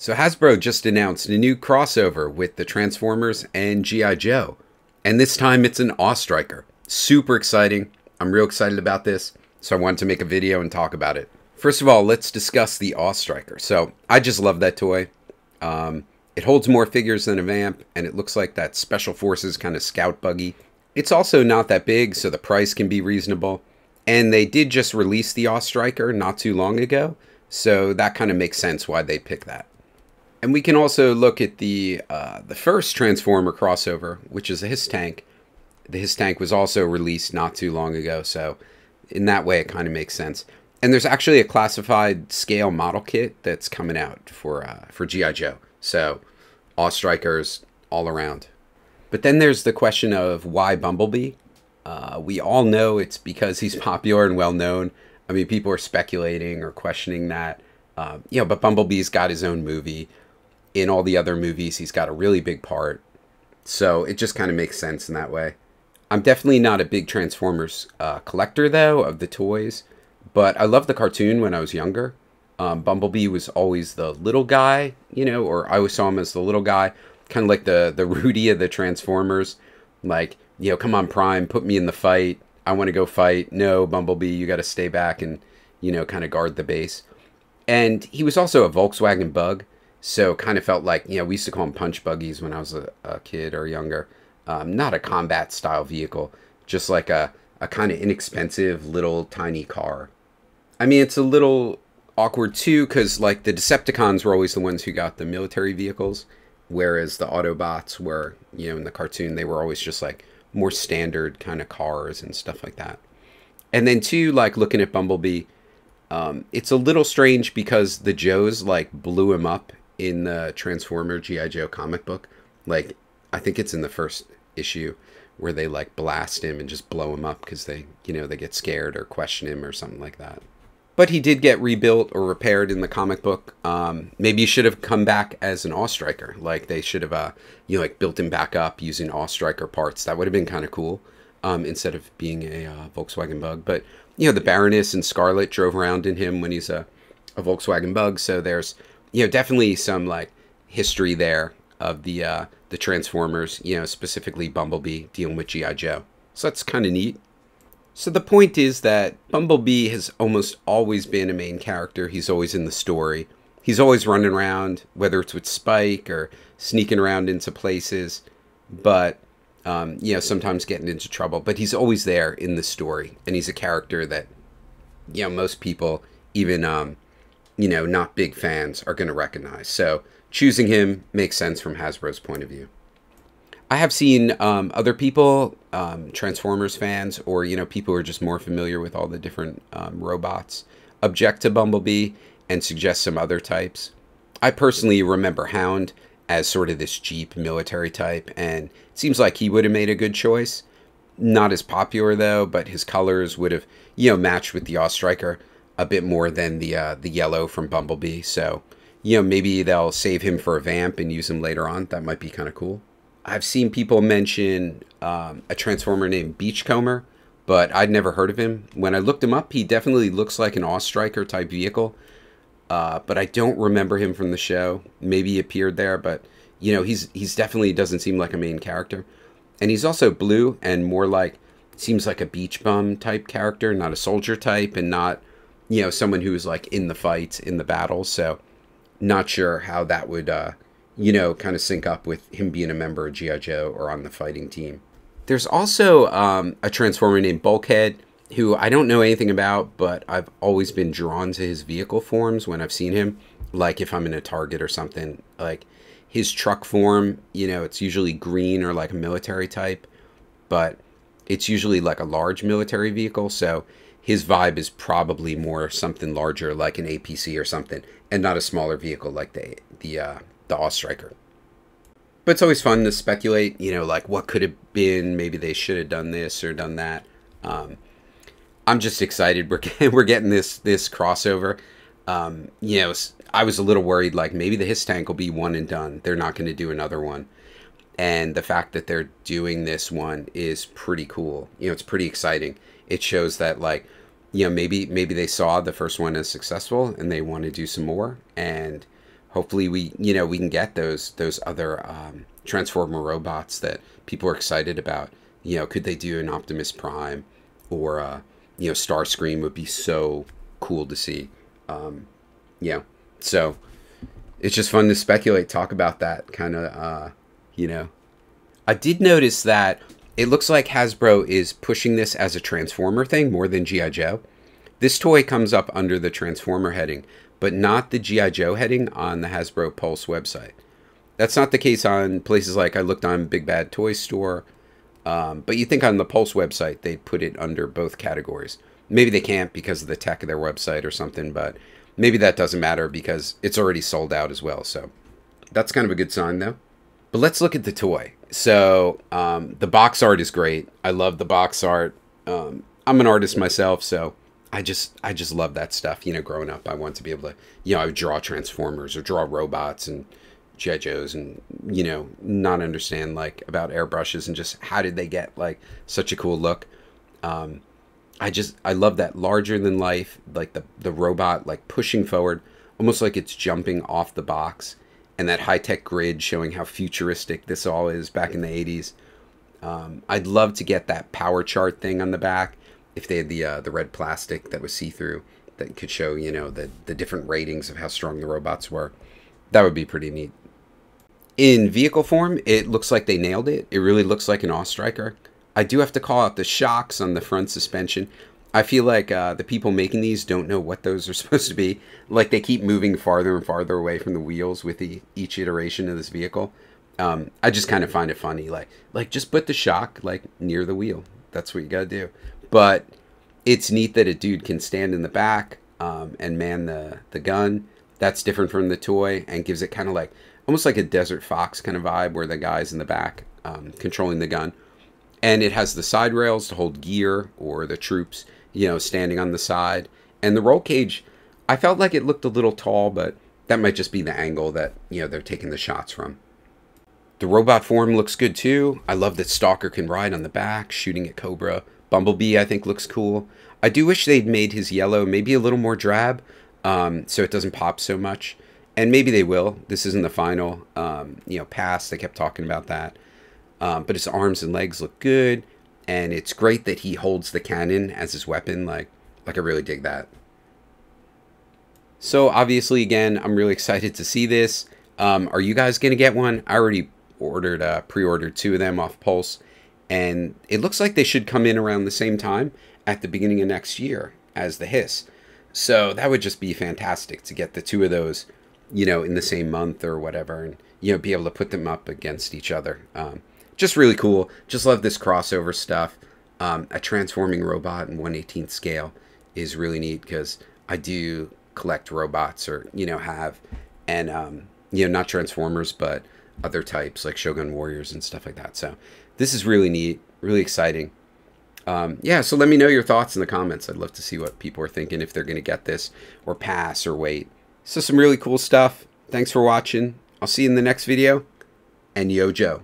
So Hasbro just announced a new crossover with the Transformers and G.I. Joe. And this time it's an Striker. Super exciting. I'm real excited about this. So I wanted to make a video and talk about it. First of all, let's discuss the Striker. So I just love that toy. It holds more figures than a Vamp, and it looks like that Special Forces kind of scout buggy. It's also not that big, so the price can be reasonable. And they did just release the Striker not too long ago, so that kind of makes sense why they picked that. And we can also look at the first Transformer crossover, which is a H.I.S.S tank. The H.I.S.S tank was also released not too long ago, so in that way it kind of makes sense. And there's actually a classified scale model kit that's coming out for G.I. Joe. So, Strikers all around. But then there's the question of why Bumblebee. We all know it's because he's popular and well known. I mean, people are speculating or questioning that. But Bumblebee's got his own movie. In all the other movies, he's got a really big part. So it just kind of makes sense in that way. I'm definitely not a big Transformers collector, though, of the toys. But I loved the cartoon when I was younger. Bumblebee was always the little guy, or I always saw him as the little guy. Kind of like the Rudy of the Transformers. Like, come on, Prime, put me in the fight. I want to go fight. No, Bumblebee, you got to stay back and, kind of guard the base. And he was also a Volkswagen Bug. So kind of felt like, we used to call them punch buggies when I was a kid or younger. Not a combat style vehicle, just like a kind of inexpensive little tiny car. I mean, it's a little awkward too, because like the Decepticons were always the ones who got the military vehicles, whereas the Autobots were, in the cartoon, they were always just like more standard kind of cars and stuff like that. And then too, like looking at Bumblebee, it's a little strange because the Joes like blew him up in the Transformer G.I. Joe comic book. Like, I think it's in the first issue where they like blast him and just blow him up because they, they get scared or question him or something like that. But he did get rebuilt or repaired in the comic book. Maybe he should have come back as an Striker. Like, they should have, built him back up using Striker parts. That would have been kind of cool instead of being a Volkswagen Bug. But, the Baroness and Scarlet drove around in him when he's a Volkswagen Bug. So there's, definitely some like history there of the Transformers, specifically Bumblebee dealing with G.I. Joe. So that's kind of neat. So the point is that Bumblebee has almost always been a main character. He's always in the story. He's always running around, whether it's with Spike or sneaking around into places, but, sometimes getting into trouble. But he's always there in the story, and he's a character that, most people, even, not big fans, are going to recognize. So choosing him makes sense from Hasbro's point of view. I have seen other people, Transformers fans, or, people who are just more familiar with all the different robots, object to Bumblebee and suggest some other types. I personally remember Hound as sort of this Jeep military type, and it seems like he would have made a good choice. Not as popular, though, but his colors would have, matched with the Striker a bit more than the yellow from Bumblebee. So, maybe they'll save him for a Vamp and use him later on. That might be kind of cool. I've seen people mention a Transformer named Beachcomber, but I'd never heard of him. When I looked him up, he definitely looks like an Striker type vehicle, but I don't remember him from the show. Maybe he appeared there, but, he's definitely doesn't seem like a main character. And he's also blue and more like, seems like a beach bum type character, not a soldier type, and not, someone who's like in the fights, in the battles. So not sure how that would, kind of sync up with him being a member of G.I. Joe or on the fighting team. There's also a Transformer named Bulkhead, who I don't know anything about, but I've always been drawn to his vehicle forms when I've seen him. Like if I'm in a Target or something, like his truck form, it's usually green or like a military type, but it's usually like a large military vehicle. So his vibe is probably more something larger, like an APC or something, and not a smaller vehicle like the Striker. But it's always fun to speculate, like what could have been. Maybe they should have done this or done that. I'm just excited we're getting this crossover. I was a little worried, like maybe the H.I.S.S tank will be one and done. They're not going to do another one. And the fact that they're doing this one is pretty cool. It's pretty exciting. It shows that like, maybe they saw the first one as successful and they want to do some more. And hopefully we can get those other Transformer robots that people are excited about. Could they do an Optimus Prime or Starscream would be so cool to see. So it's just fun to speculate, talk about that kind of, I did notice that it looks like Hasbro is pushing this as a Transformer thing more than G.I. Joe. This toy comes up under the Transformer heading, but not the G.I. Joe heading on the Hasbro Pulse website. That's not the case on places like I looked on Big Bad Toy Store, but you think on the Pulse website they'd put it under both categories. Maybe they can't because of the tech of their website or something, but maybe that doesn't matter because it's already sold out as well. So that's kind of a good sign though. But let's look at the toy. So the box art is great. I love the box art. I'm an artist myself, so I just love that stuff. Growing up, I wanted to be able to, I would draw Transformers or draw robots and G.I. Joes and, not understand like about airbrushes and just how did they get like such a cool look. I love that larger than life, like the robot like pushing forward, almost like it's jumping off the box, and that high-tech grid showing how futuristic this all is back in the 80s. I'd love to get that power chart thing on the back if they had the red plastic that was see-through that could show, the different ratings of how strong the robots were. That would be pretty neat. In vehicle form, it looks like they nailed it. It really looks like an Ostriker. I do have to call out the shocks on the front suspension. I feel like the people making these don't know what those are supposed to be. Like they keep moving farther and farther away from the wheels with each iteration of this vehicle. I just kind of find it funny. Like just put the shock like near the wheel. That's what you gotta do. But it's neat that a dude can stand in the back and man the gun. That's different from the toy and gives it kind of like almost like a Desert Fox kind of vibe where the guy's in the back controlling the gun. And it has the side rails to hold gear or the troops, standing on the side. And the roll cage, I felt like it looked a little tall, but that might just be the angle that, they're taking the shots from. The robot form looks good too. I love that Stalker can ride on the back, shooting at Cobra. Bumblebee, I think, looks cool. I do wish they'd made his yellow maybe a little more drab, so it doesn't pop so much. And maybe they will. This isn't the final, pass. They kept talking about that. But his arms and legs look good, and it's great that he holds the cannon as his weapon. Like I really dig that. So obviously, again, I'm really excited to see this. Are you guys gonna get one? I already pre-ordered 2 of them off Pulse, and it looks like they should come in around the same time at the beginning of next year as the H.I.S. So that would just be fantastic to get the 2 of those, in the same month or whatever, and be able to put them up against each other. Just really cool. Just love this crossover stuff. A transforming robot in 1/18th scale is really neat because I do collect robots or, have. And, not Transformers, but other types like Shogun Warriors and stuff like that. So this is really neat, really exciting. So let me know your thoughts in the comments. I'd love to see what people are thinking, if they're going to get this or pass or wait. So some really cool stuff. Thanks for watching. I'll see you in the next video. And Yo Joe.